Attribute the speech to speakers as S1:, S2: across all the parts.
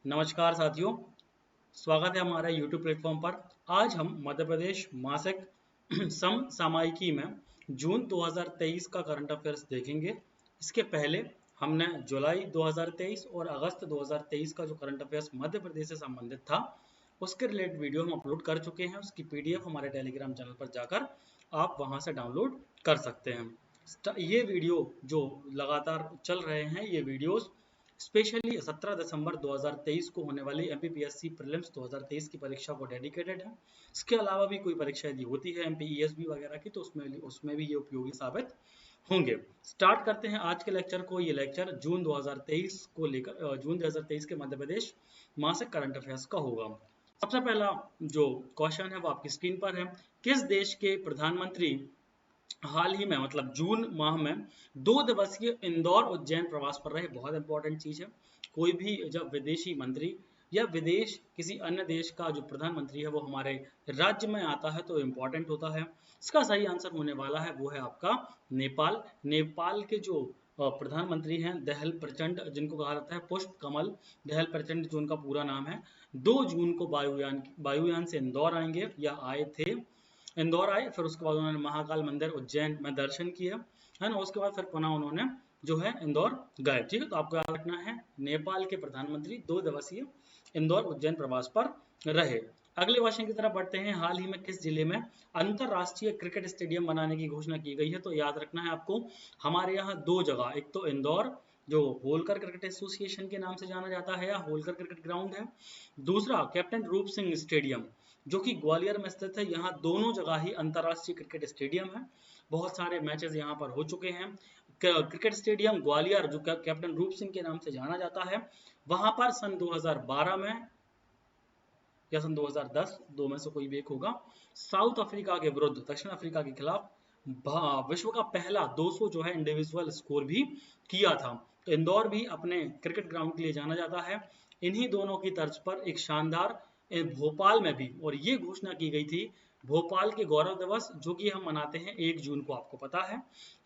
S1: नमस्कार साथियों, स्वागत है हमारे YouTube प्लेटफॉर्म पर। आज हम मध्य प्रदेश मासिक समसामयिकी में जून 2023 का करंट अफेयर्स देखेंगे। इसके पहले हमने जुलाई 2023 और अगस्त 2023 का जो करंट अफेयर्स मध्य प्रदेश से संबंधित था उसके रिलेटेड वीडियो हम अपलोड कर चुके हैं। उसकी PDF हमारे टेलीग्राम चैनल पर जाकर आप वहां से डाउनलोड कर सकते हैं। ये वीडियो जो लगातार चल रहे हैं, ये वीडियोस स्पेशली 17 दिसंबर 2023 को होने वाली MPPSC प्रीलिम्स 2023 की परीक्षा को डेडिकेटेड है। इसके अलावा भी कोई परीक्षा यदि होती है MPESB वगैरह की, तो उसमें भी ये उपयोगी साबित होंगे। स्टार्ट करते हैं आज के लेक्चर को। ये लेक्चर जून 2023 को लेकर जून 2023 के मध्य प्रदेश मासिक करंट अफेयर्स का होगा। सबसे पहला जो क्वेश्चन है वो आपकी स्क्रीन पर है। किस देश के प्रधानमंत्री हाल ही में मतलब जून माह में 2 दिवसीय इंदौर उज्जैन प्रवास पर रहे? बहुत इंपॉर्टेंट चीज है। कोई भी जब विदेशी मंत्री या विदेश किसी अन्य देश का जो प्रधानमंत्री है वो हमारे राज्य में आता है तो इम्पोर्टेंट होता है। इसका सही आंसर होने वाला है वो है आपका नेपाल। नेपाल के जो प्रधानमंत्री हैं दहल प्रचंड, जिनको कहा जाता है पुष्प कमल दहल प्रचंड, जो उनका पूरा नाम है, 2 जून को वायुयान से इंदौर आएंगे या आए थे। इंदौर आए, फिर उसके बाद उन्होंने महाकाल मंदिर उज्जैन में दर्शन किया, है ना। उसके बाद फिर पुनः उन्होंने जो है इंदौर गए। ठीक है, तो आपको याद रखना है नेपाल के प्रधानमंत्री 2 दिवसीय इंदौर उज्जैन प्रवास पर रहे। अगले क्वेश्चन की तरफ बढ़ते हैं। हाल ही में किस जिले में अंतरराष्ट्रीय क्रिकेट स्टेडियम बनाने की घोषणा की गई है? तो याद रखना है आपको, हमारे यहाँ 2 जगह, एक तो इंदौर जो होलकर क्रिकेट एसोसिएशन के नाम से जाना जाता है या होलकर क्रिकेट ग्राउंड है, दूसरा कैप्टन रूप सिंह स्टेडियम जो कि ग्वालियर में स्थित है। यहाँ दोनों जगह ही अंतरराष्ट्रीय क्रिकेट स्टेडियम है। बहुत सारे मैचेस यहाँ पर हो चुके हैं। क्रिकेट स्टेडियम ग्वालियर जो कैप्टन रूप सिंह के नाम से जाना जाता है, वहां पर सन 2012 में या सन 2010, दो में से कोई भी एक होगा, साउथ अफ्रीका के विरुद्ध, दक्षिण अफ्रीका के खिलाफ विश्व का पहला 200 जो है इंडिविजुअल स्कोर भी किया था। तो इंदौर भी अपने क्रिकेट ग्राउंड के लिए जाना जाता है। इन्हीं दोनों की तर्ज पर एक शानदार भोपाल में भी, और ये घोषणा की गई थी भोपाल के गौरव दिवस जो कि हम मनाते हैं 1 जून को। आपको पता है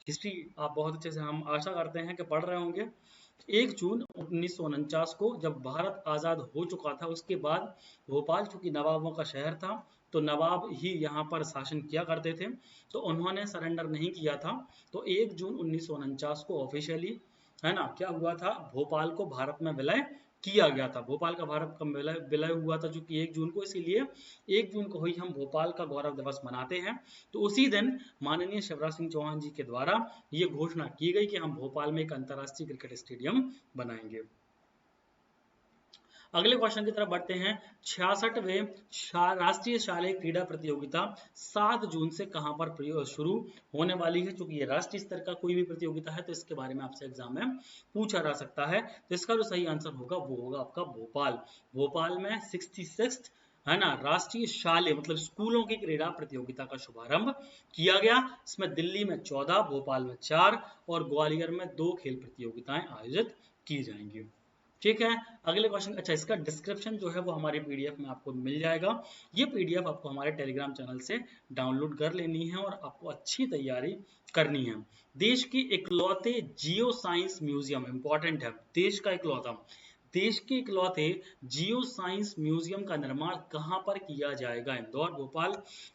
S1: हिस्ट्री आप बहुत अच्छे से, हम आशा करते हैं कि पढ़ रहे होंगे। 1 जून 1949 को जब भारत आज़ाद हो चुका था, उसके बाद भोपाल चूंकि नवाबों का शहर था तो नवाब ही यहाँ पर शासन किया करते थे, तो उन्होंने सरेंडर नहीं किया था। तो 1 जून 1949 को ऑफिशियली, है ना, क्या हुआ था, भोपाल को भारत में विलय किया गया था। भोपाल का भारत का विलय हुआ था चूंकि 1 जून को, इसीलिए 1 जून को ही हम भोपाल का गौरव दिवस मनाते हैं। तो उसी दिन माननीय शिवराज सिंह चौहान जी के द्वारा ये घोषणा की गई कि हम भोपाल में एक अंतर्राष्ट्रीय क्रिकेट स्टेडियम बनाएंगे। अगले क्वेश्चन की तरफ बढ़ते हैं। 66वें राष्ट्रीय शालेय क्रीड़ा प्रतियोगिता 7 जून से कहां पर शुरू होने वाली है? क्योंकि ये राष्ट्रीय स्तर का कोई भी प्रतियोगिता है तो इसके बारे में आपसे एग्जाम में पूछा जा सकता है। तो इसका जो सही आंसर होगा वो होगा आपका भोपाल। भोपाल में 66th, है ना, राष्ट्रीय शालेय मतलब स्कूलों की क्रीड़ा प्रतियोगिता का शुभारंभ किया गया। इसमें दिल्ली में 14, भोपाल में 4 और ग्वालियर में 2 खेल प्रतियोगिताएं आयोजित की जाएंगी। ठीक है, अगले क्वेश्चन। अच्छा, इसका डिस्क्रिप्शन जो है वो हमारी PDF में आपको मिल जाएगा। ये PDF आपको हमारे टेलीग्राम चैनल से डाउनलोड कर लेनी है और आपको अच्छी तैयारी करनी है। देश के इकलौते जियो साइंस म्यूजियम, इंपॉर्टेंट है, देश के इकलौते जियो साइंस म्यूजियम का निर्माण कहां पर किया जाएगा? इंदौर, भोपाल,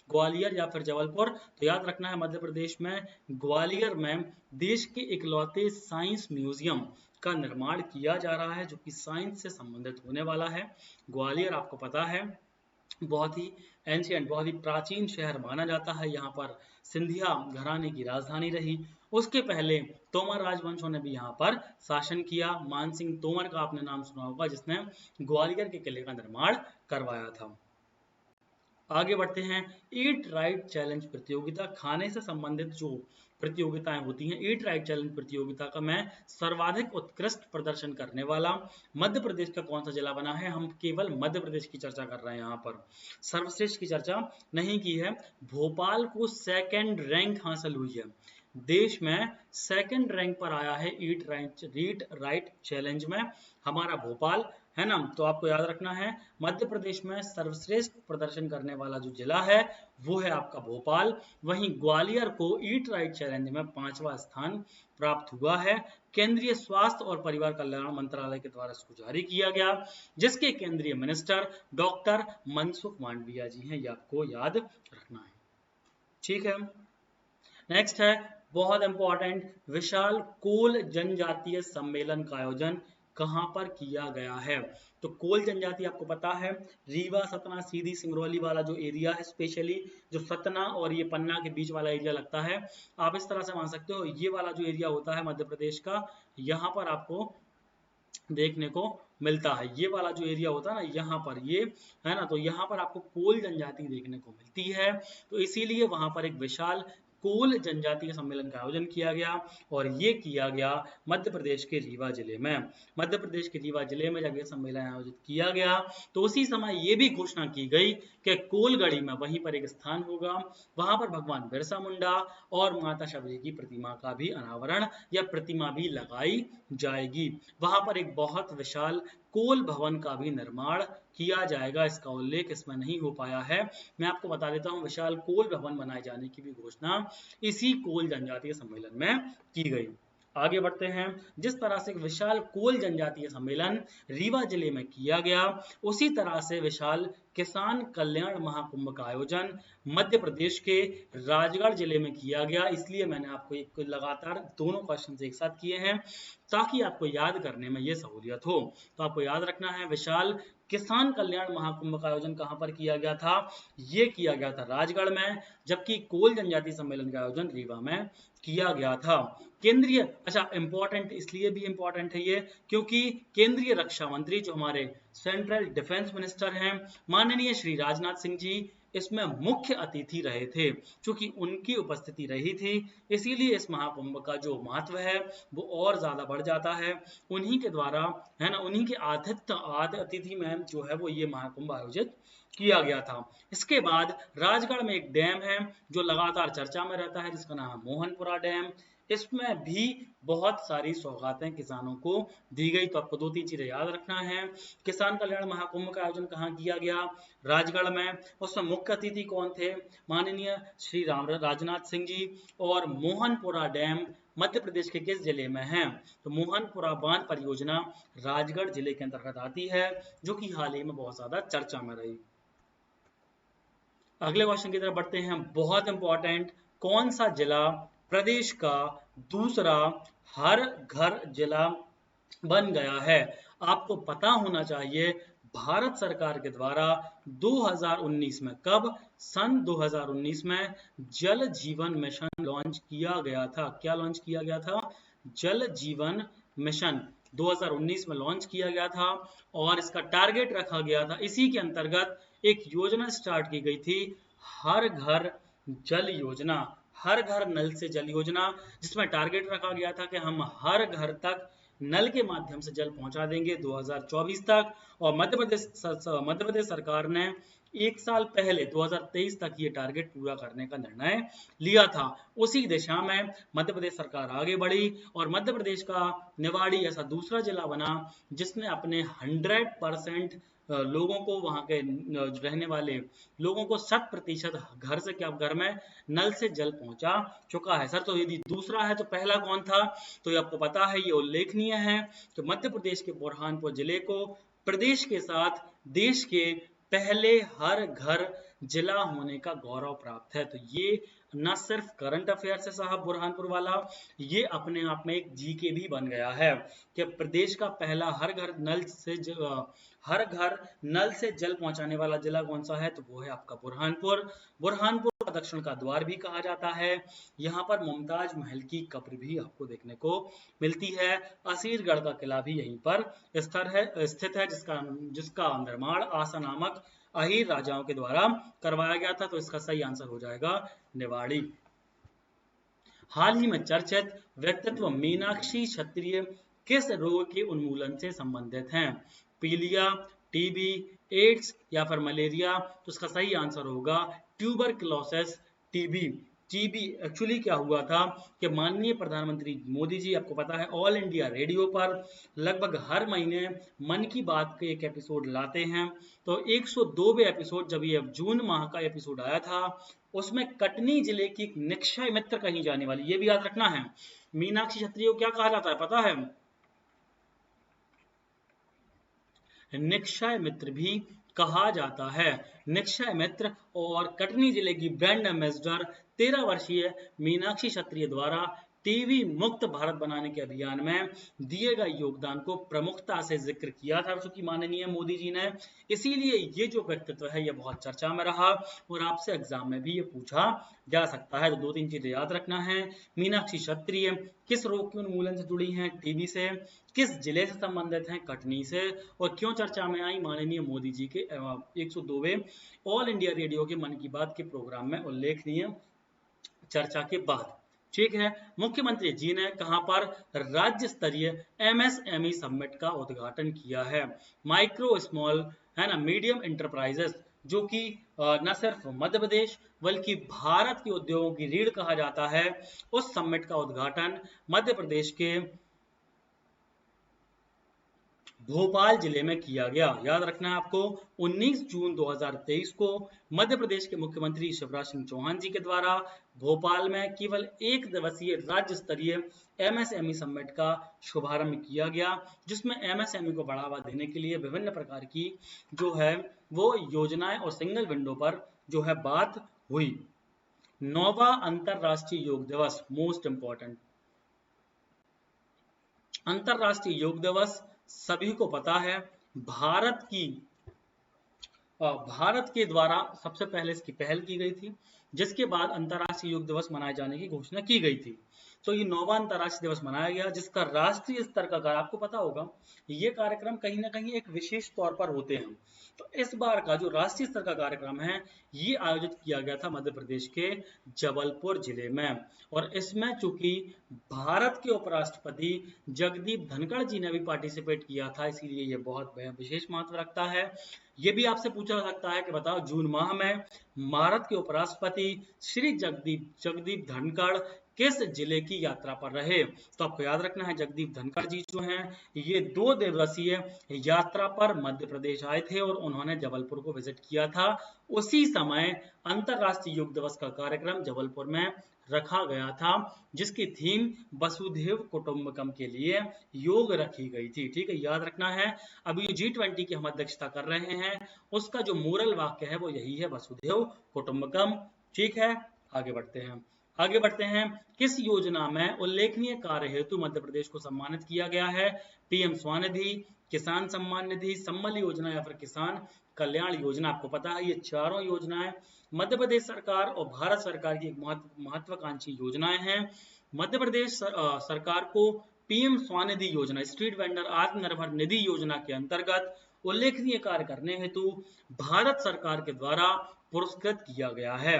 S1: ग्वालियर या फिर जबलपुर? तो याद रखना है मध्य प्रदेश में ग्वालियर में देश के इकलौते साइंस म्यूजियम का निर्माण किया जा रहा है जो कि साइंस से संबंधित होने वाला है। ग्वालियर आपको पता है बहुत ही एंशियंट, बहुत ही प्राचीन शहर माना जाता है। यहाँ पर सिंधिया घराने की राजधानी रही। उसके पहले तोमर राजवंशों ने भी यहाँ पर शासन किया। मानसिंह तोमर का आपने नाम सुना होगा जिसने ग्वालियर के किले का निर्माण करवाया था। आगे बढ़ते हैं। ईट राइट चैलेंज प्रतियोगिता, खाने से संबंधित जो प्रतियोगिताएं होती हैं, ईट राइट चैलेंज प्रतियोगिता का मैं सर्वाधिक उत्कृष्ट प्रदर्शन करने वाला मध्य प्रदेश का कौन सा जिला बना है? हम केवल मध्य प्रदेश की चर्चा कर रहे हैं, यहाँ पर सर्वश्रेष्ठ की चर्चा नहीं की है। भोपाल को 2nd रैंक हासिल हुई है। देश में सेकंड रैंक पर आया है ईट राइट चैलेंज में, हमारा भोपाल है ना। तो आपको याद रखना है मध्य प्रदेश में सर्वश्रेष्ठ प्रदर्शन करने वाला जो जिला है वो है आपका भोपाल। वहीं ग्वालियर को ईट राइट चैलेंज में 5वां स्थान प्राप्त हुआ है। केंद्रीय स्वास्थ्य और परिवार कल्याण मंत्रालय के द्वारा इसको जारी किया गया, जिसके केंद्रीय मिनिस्टर डॉक्टर मनसुख मांडविया जी हैं, ये आपको याद रखना है। ठीक है, नेक्स्ट है बहुत इंपॉर्टेंट, विशाल कोल जनजातीय सम्मेलन का आयोजन कहां पर किया गया है। तो कोल जनजाति आपको पता है रीवा सतना सीधी सिंगरौली वाला जो एरिया है, स्पेशली जो सतना और ये पन्ना के बीच वाला एरिया लगता है, आप इस तरह से मान सकते हो ये वाला जो एरिया होता है मध्य प्रदेश का, यहाँ पर आपको देखने को मिलता है। ये वाला जो एरिया होता है ना यहाँ पर, ये है ना, तो यहाँ पर आपको कोल जनजाति देखने को मिलती है। तो इसीलिए वहां पर एक विशाल कोल जनजातीय सम्मेलन का आयोजन किया गया और ये किया गया मध्य प्रदेश के रीवा जिले में। मध्य प्रदेश के रीवा जिले में जब ये सम्मेलन आयोजित किया गया तो उसी समय ये भी घोषणा की गई कि कोलगढ़ी में वहीं पर एक स्थान होगा, वहां पर भगवान बिरसा मुंडा और माता शबरी की प्रतिमा का भी अनावरण या प्रतिमा भी लगाई जाएगी। वहां पर एक बहुत विशाल कोल भवन का भी निर्माण किया जाएगा, इसका उल्लेख इसमें नहीं हो पाया है। मैं आपको बता देता हूं विशाल कोल भवन बनाए जाने की भी घोषणा इसी कोल जनजातीय सम्मेलन में की गई। आगे बढ़ते हैं, जिस तरह से विशाल कोल जनजातीय सम्मेलन रीवा जिले में किया गया, उसी तरह से विशाल किसान कल्याण महाकुंभ का आयोजन मध्य प्रदेश के राजगढ़ जिले में किया गया। इसलिए मैंने आपको एक लगातार दोनों क्वेश्चन एक साथ किए हैं ताकि आपको याद करने में ये सहूलियत हो। तो आपको याद रखना है विशाल किसान कल्याण महाकुंभ का आयोजन कहां पर किया गया था, ये किया गया था राजगढ़ में, जबकि कोल जनजाति सम्मेलन का आयोजन रीवा में किया गया था। केंद्रीय, अच्छा इंपॉर्टेंट इसलिए भी इंपॉर्टेंट है ये क्योंकि केंद्रीय रक्षा मंत्री जो हमारे सेंट्रल डिफेंस मिनिस्टर हैं माननीय श्री राजनाथ सिंह जी इसमें मुख्य अतिथि रहे थे। चूंकि उनकी उपस्थिति रही थी इसीलिए इस महाकुंभ का जो महत्व है वो और ज्यादा बढ़ जाता है। उन्हीं के द्वारा है ना, उन्हीं के आदि अतिथि में जो है वो ये महाकुंभ आयोजित किया गया था। इसके बाद राजगढ़ में एक डैम है जो लगातार चर्चा में रहता है जिसका नाम है मोहनपुरा डैम। इसमें भी बहुत सारी सौगातें किसानों को दी गई। तो आपको 2-3 चीजें याद रखना है, किसान कल्याण महाकुंभ का आयोजन कहाँ किया गया, राजगढ़ में। उसमें मुख्य अतिथि कौन थे, माननीय श्री राजनाथ सिंह जी। और मोहनपुरा डैम मध्य प्रदेश के किस जिले में है, तो मोहनपुरा बांध परियोजना राजगढ़ जिले के अंतर्गत आती है, जो कि हाल ही में बहुत ज्यादा चर्चा में रही। अगले क्वेश्चन की तरफ बढ़ते हैं, बहुत इंपॉर्टेंट, कौन सा जिला प्रदेश का दूसरा हर घर जिला बन गया है। आपको पता होना चाहिए भारत सरकार के द्वारा 2019 में, कब, सन 2019 में जल जीवन मिशन लॉन्च किया गया था। क्या लॉन्च किया गया था, जल जीवन मिशन 2019 में लॉन्च किया गया था और इसका टारगेट रखा गया था, इसी के अंतर्गत एक योजना स्टार्ट की गई थी, हर घर जल योजना, हर घर नल से जल योजना, जिसमें टारगेट रखा गया था कि हम हर घर तक नल के माध्यम से जल पहुंचा देंगे 2024 तक। और मध्य प्रदेश सरकार ने एक साल पहले 2023 तक ये टारगेट पूरा करने का निर्णय लिया था। उसी दिशा में मध्य प्रदेश सरकार आगे बढ़ी और मध्य प्रदेश का निवाड़ी ऐसा दूसरा जिला बना जिसने अपने 100% लोगों को, वहां के रहने वाले लोगों को 100% घर से, क्या घर में नल से जल पहुंचा चुका है। सर तो यदि दूसरा है तो पहला कौन था, तो ये आपको पता है, ये उल्लेखनीय है कि मध्य प्रदेश के बुरहानपुर जिले को प्रदेश के साथ देश के पहले हर घर जिला होने का गौरव प्राप्त है। तो ये न सिर्फ करंट अफेयर्स है साहब बुरहानपुर वाला, ये अपने आप में एक जीके भी बन गया है कि प्रदेश का पहला हर घर नल से जल पहुंचाने वाला जिला कौन सा है, तो वो है आपका बुरहानपुर। बुरहानपुर का दक्षिण का द्वार भी कहा जाता है। यहाँ पर मुमताज महल की कब्र भी आपको देखने को मिलती है। असीरगढ़ का किला भी यहीं पर स्थित है जिसका निर्माण आसा नामक अहीर राजाओं के द्वारा करवाया गया था। तो इसका सही आंसर हो जाएगा निवाड़ी। हाल ही में चर्चित व्यक्तित्व मीनाक्षी क्षत्रिय किस रोग के उन्मूलन से संबंधित हैं, पीलिया, टीबी, एड्स या फिर मलेरिया। तो इसका सही आंसर होगा ट्यूबरक्लोसिस, टीबी। टीवी एक्चुअली क्या हुआ था कि माननीय प्रधानमंत्री मोदी जी, आपको पता है, ऑल इंडिया रेडियो पर लगभग हर महीने मन की बात के एक एपिसोड लाते हैं। तो 102वें एपिसोड, जब ये जून माह का एपिसोड आया था, उसमें कटनी जिले की एक निक्षय मित्र कही जाने वाली, ये भी याद रखना है, मीनाक्षी छत्री को क्या कहा जाता है पता है? निक्षय मित्र भी कहा जाता है। निक्षय मित्र और कटनी जिले की ब्रांड एम्बेसडर 13 वर्षीय मीनाक्षी क्षत्रिय द्वारा टीवी मुक्त भारत बनाने के अभियान में दिए गए योगदान को प्रमुखता से जिक्र किया था चूंकि माननीय मोदी जी ने, इसीलिए ये जो व्यक्तित्व है ये बहुत चर्चा में रहा और आपसे एग्जाम में भी ये पूछा जा सकता है। तो 2-3 चीजें याद रखना है। मीनाक्षी क्षत्रिय किस रोग के उन्मूलन से जुड़ी हैं? टीबी से। किस जिले से संबंधित हैं? कटनी से। और क्यों चर्चा में आई? माननीय मोदी जी के 102वें ऑल इंडिया रेडियो के मन की बात के प्रोग्राम में उल्लेखनीय चर्चा के बाद। ठीक है, मुख्यमंत्री जी ने कहां पर राज्य स्तरीय एमएसएमई समिट का उद्घाटन किया है? माइक्रो स्मॉल है ना मीडियम इंटरप्राइजेस, जो कि न सिर्फ मध्य प्रदेश बल्कि भारत के उद्योगों की रीढ़ कहा जाता है, उस समिट का उद्घाटन मध्य प्रदेश के भोपाल जिले में किया गया। याद रखना है आपको, 19 जून 2023 को मध्य प्रदेश के मुख्यमंत्री शिवराज सिंह चौहान जी के द्वारा भोपाल में केवल 1 दिवसीय राज्य स्तरीय एमएसएमई समिट का शुभारंभ किया गया, जिसमें एमएसएमई को बढ़ावा देने के लिए विभिन्न प्रकार की जो है वो योजनाएं और सिंगल विंडो पर जो है बात हुई। 9वां अंतरराष्ट्रीय योग दिवस, मोस्ट इंपॉर्टेंट अंतरराष्ट्रीय योग दिवस सभी को पता है, भारत के द्वारा सबसे पहले इसकी पहल की गई थी, जिसके बाद अंतरराष्ट्रीय योग दिवस मनाए जाने की घोषणा की गई थी। तो ये 9वां अंतरराष्ट्रीय दिवस मनाया गया, जिसका राष्ट्रीय स्तर का, आपको पता होगा ये कार्यक्रम कहीं ना कहीं एक विशेष तौर पर होते हैं। तो इस बार का जो राष्ट्रीय स्तर का कार्यक्रम है ये आयोजित किया गया था मध्य प्रदेश के जबलपुर जिले में, और इसमें चूंकि भारत के उपराष्ट्रपति जगदीप धनखड़ जी ने भी पार्टिसिपेट किया था, इसीलिए ये बहुत विशेष महत्व रखता है। ये भी आपसे पूछा जा सकता है कि बताओ जून माह में भारत के उपराष्ट्रपति श्री जगदीप धनखड़ किस जिले की यात्रा पर रहे? तो आपको याद रखना है, जगदीप धनखड़ जी जो हैं ये 2 दिवसीय यात्रा पर मध्य प्रदेश आए थे और उन्होंने जबलपुर को विजिट किया था। उसी समय अंतरराष्ट्रीय योग दिवस का कार्यक्रम जबलपुर में रखा गया था, जिसकी थीम वसुधैव कुटुंबकम के लिए योग रखी गई थी। ठीक है, याद रखना है। अभी G20 की हम अध्यक्षता कर रहे हैं, उसका जो मोरल वाक्य है वो यही है, वसुधैव कुटुंबकम। ठीक है, आगे बढ़ते हैं। किस योजना में उल्लेखनीय कार्य हेतु मध्य प्रदेश को सम्मानित किया गया है? पीएम स्वनिधि, किसान सम्मान निधि, संबल योजना या फिर किसान कल्याण योजना। आपको पता है ये चारों योजनाएं मध्य प्रदेश सरकार और भारत सरकार की एक महत्वाकांक्षी योजनाएं हैं। मध्य प्रदेश सरकार को पीएम स्वनिधि योजना, स्ट्रीट वेंडर आत्मनिर्भर निधि योजना के अंतर्गत उल्लेखनीय कार्य करने हेतु भारत सरकार के द्वारा पुरस्कृत किया गया है।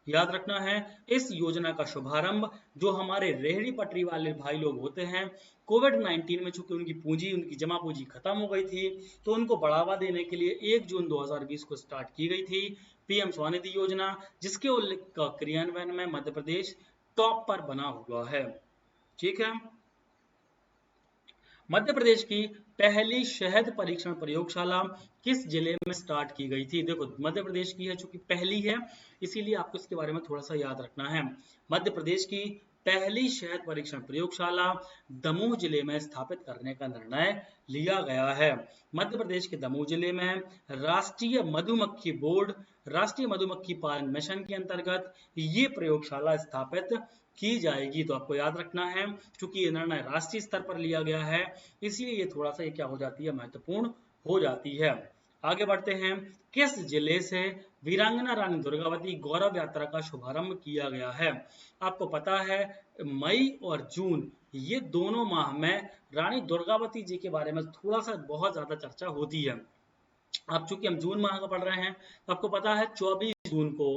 S1: याद रखना है, इस योजना का शुभारंभ जो हमारे रेहड़ी पटरी वाले भाई लोग होते हैं, कोविड-19 में चूंकि उनकी जमा पूंजी खत्म हो गई थी, तो उनको बढ़ावा देने के लिए 1 जून 2020 को स्टार्ट की गई थी पीएम स्वनिधि योजना, जिसके क्रियान्वयन में मध्य प्रदेश टॉप पर बना हुआ है। ठीक है, मध्य प्रदेश की पहली शहद परीक्षण प्रयोगशाला किस जिले में स्टार्ट की गई थी? देखो, मध्य प्रदेश की है, चूंकि पहली है इसीलिए आपको इसके बारे में थोड़ा सा याद रखना है। मध्य प्रदेश की पहली शहद परीक्षण प्रयोगशाला दमोह जिले में स्थापित करने का निर्णय लिया गया है। मध्य प्रदेश के दमोह जिले में राष्ट्रीय मधुमक्खी बोर्ड, राष्ट्रीय मधुमक्खी पालन मिशन के अंतर्गत ये प्रयोगशाला स्थापित की जाएगी। तो आपको याद रखना है, क्योंकि ये निर्णय राष्ट्रीय स्तर पर लिया गया है, इसलिए ये थोड़ा सा क्या हो जाती है, महत्वपूर्ण हो जाती है। आगे बढ़ते हैं। किस जिले से वीरांगना रानी दुर्गावती गौरव यात्रा का शुभारंभ किया गया है? आपको पता है मई और जून ये दोनों माह में रानी दुर्गावती जी के बारे में थोड़ा सा बहुत ज्यादा चर्चा होती है। अब चूंकि हम जून माह का पढ़ रहे हैं, तो आपको पता है 24 जून को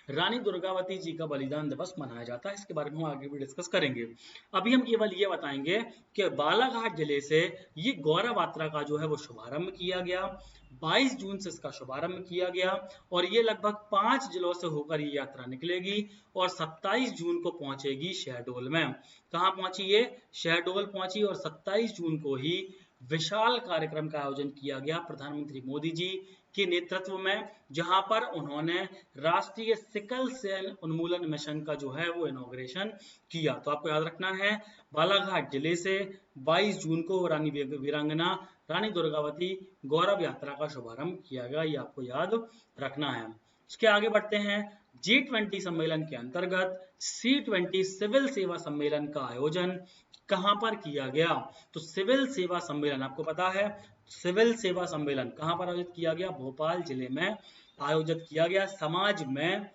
S1: रानी दुर्गावती जी का बलिदान दिवस मनाया जाता है। इसके बारे में हम आगे भी डिस्कस करेंगे। अभी हम केवल ये बताएंगे कि बालाघाट जिले से ये गौरव यात्रा का जो है वो शुभारंभ किया गया। 22 जून से इसका शुभारंभ किया गया और ये लगभग 5 जिलों से होकर ये यात्रा निकलेगी और 27 जून को पहुंचेगी शहडोल में। कहाँ पहुंची ये? शहडोल पहुंची और 27 जून को ही विशाल कार्यक्रम का आयोजन किया गया प्रधानमंत्री मोदी जी के नेतृत्व में, जहां पर उन्होंने राष्ट्रीय सिकल सेल उन्मूलन मिशन का जो है वो इनॉग्रेशन किया। तो आपको याद रखना है, बालाघाट जिले से 22 जून को रानी वीरांगना रानी दुर्गावती गौरव यात्रा का शुभारंभ किया गया, ये आपको याद रखना है। उसके आगे बढ़ते हैं। G20 सम्मेलन के अंतर्गत C20 सिविल सेवा सम्मेलन का आयोजन कहां पर किया गया? तो सिविल सेवा सम्मेलन आपको पता है, सिविल सेवा सम्मेलन कहां पर आयोजित किया गया? भोपाल जिले में आयोजित किया गया। समाज में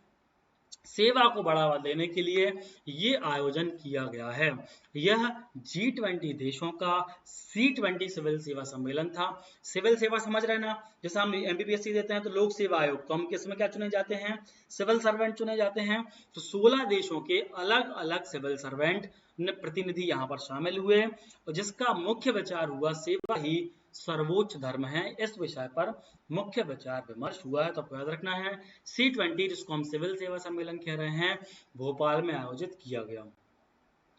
S1: सेवा को बढ़ावा देने के लिए ये आयोजन किया गया है। यह G20 देशों का C20 सिविल सेवा सम्मेलन था। सिविल सेवा समझ रहे ना, जैसे हम MPPSC देते हैं तो लोक सेवा आयोग, तो हम किसमें क्या चुने जाते हैं? सिविल सर्वेंट चुने जाते हैं। तो 16 देशों के अलग अलग सिविल सर्वेंट प्रतिनिधि यहाँ पर शामिल हुए और जिसका मुख्य विचार हुआ सेवा ही सर्वोच्च धर्म है। इस विषय पर मुख्य विचार विमर्श हुआ है। तो आपको याद रखना है, C20 जिसको हम सिविल सेवा सम्मेलन कह रहे हैं, भोपाल में आयोजित किया गया।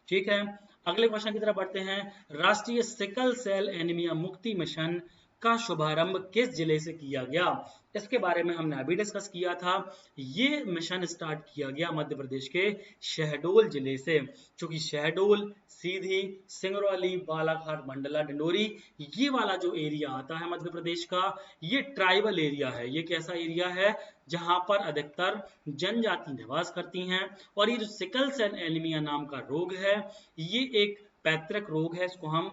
S1: ठीक है, अगले क्वेश्चन की तरफ बढ़ते हैं। राष्ट्रीय सिकल सेल एनीमिया मुक्ति मिशन का शुभारंभ किस जिले से किया गया? इसके बारे में हमने अभी डिस्कस किया था। ये मिशन स्टार्ट किया गया मध्य प्रदेश के शहडोल जिले से, क्योंकि शहडोल, सीधी, सिंगरौली, बालाघाट, मंडला, डिंडोरी, ये वाला जो एरिया आता है मध्य प्रदेश का, ये ट्राइबल एरिया है। ये कैसा एरिया है? जहां पर अधिकतर जनजाति निवास करती हैं। और ये जो सिकल सेल एनीमिया नाम का रोग है, ये एक पैतृक रोग है। इसको हम,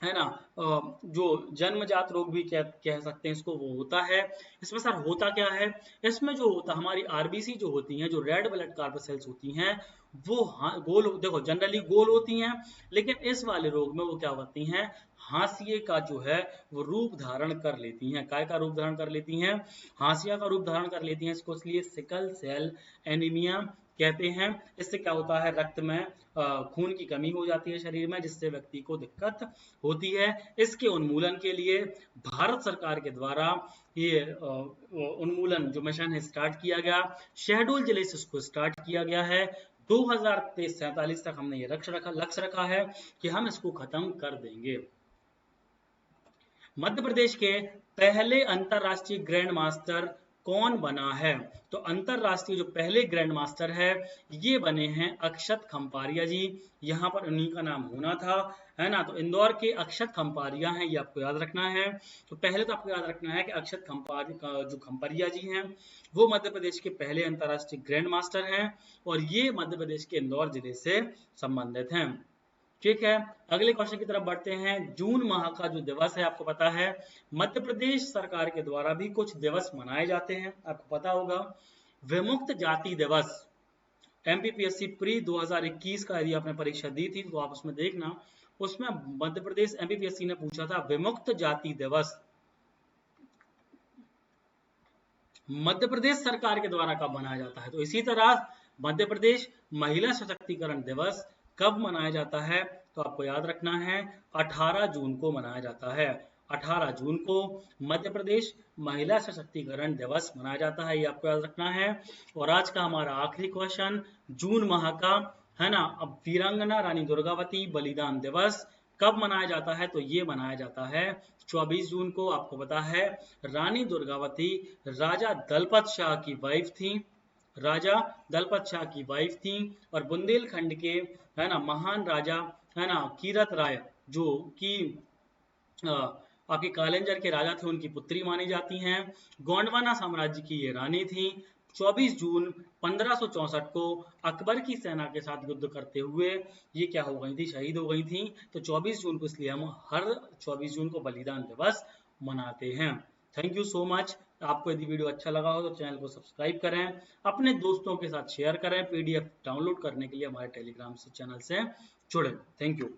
S1: है ना, जो जन्मजात रोग भी कह सकते हैं इसको, वो होता है। इसमें सर होता क्या है? इसमें जो होता, हमारी आरबीसी जो होती हैं, जो रेड ब्लड कार्पेल सेल्स होती हैं, वो गोल, देखो जनरली गोल होती हैं, लेकिन इस वाले रोग में वो क्या होती हैं? हाशिए का जो है वो रूप धारण कर लेती हैं। काय का रूप धारण कर लेती हैं? हाशिया का रूप धारण कर लेती हैं। इसको इसलिए सिकल सेल एनीमिया कहते हैं। इससे क्या होता है? रक्त में खून की कमी हो जाती है शरीर में, जिससे व्यक्ति को दिक्कत होती है। इसके उन्मूलन के लिए भारत सरकार के द्वारा ये उन्मूलन जो मिशन है स्टार्ट किया गया। शहडोल जिले से इसको स्टार्ट किया गया है। 2047 तक हमने ये लक्ष्य रखा है कि हम इसको खत्म कर देंगे। मध्य प्रदेश के पहले अंतरराष्ट्रीय ग्रैंड मास्टर कौन बना है? तो अंतरराष्ट्रीय जो पहले ग्रैंड मास्टर है, ये बने हैं अक्षत खम्पारिया जी। यहाँ पर उन्हीं का नाम होना था, है ना। तो इंदौर के अक्षत खम्पारिया हैं, ये आपको याद रखना है। तो पहले तो आपको याद रखना है कि अक्षत खम्पारिया जी हैं, वो मध्य प्रदेश के पहले अंतरराष्ट्रीय ग्रैंड मास्टर हैं और ये मध्य प्रदेश के इंदौर जिले से संबंधित हैं। ठीक है, अगले क्वेश्चन की तरफ बढ़ते हैं। जून माह का जो दिवस है, आपको पता है मध्य प्रदेश सरकार के द्वारा भी कुछ दिवस मनाए जाते हैं, आपको पता होगा। विमुक्त जाति दिवस, MPPSC प्री 2021 का यदि आपने परीक्षा दी थी तो आप उसमें देखना, उसमें मध्य प्रदेश MPPSC ने पूछा था विमुक्त जाति दिवस मध्य प्रदेश सरकार के द्वारा कब मनाया जाता है। तो इसी तरह मध्य प्रदेश महिला सशक्तिकरण दिवस कब मनाया जाता है? तो आपको याद रखना है 18 जून को मनाया जाता है। 18 जून को मध्य प्रदेश महिला सशक्तिकरण दिवस मनाया जाता है, ये आपको याद रखना है। और आज का हमारा आखिरी क्वेश्चन जून माह का, है ना, अब वीरांगना रानी दुर्गावती बलिदान दिवस कब मनाया जाता है? तो ये मनाया जाता है 24 जून को। आपको पता है रानी दुर्गावती राजा दलपत शाह की वाइफ थी, राजा दलपत शाह की वाइफ थी और बुंदेलखंड के, है ना, महान राजा, है ना, कीरत राय, जो कि आपके कालेंजर के राजा थे, उनकी पुत्री मानी जाती हैं। गोंडवाना साम्राज्य की ये रानी थी। 24 जून 1564 को अकबर की सेना के साथ युद्ध करते हुए ये क्या हो गई थी? शहीद हो गई थी। तो 24 जून को इसलिए हम हर 24 जून को बलिदान दिवस मनाते हैं। Thank you so much. आपको यदि वीडियो अच्छा लगा हो तो चैनल को सब्सक्राइब करें, अपने दोस्तों के साथ शेयर करें, PDF डाउनलोड करने के लिए हमारे टेलीग्राम से चैनल से जुड़ें। Thank you.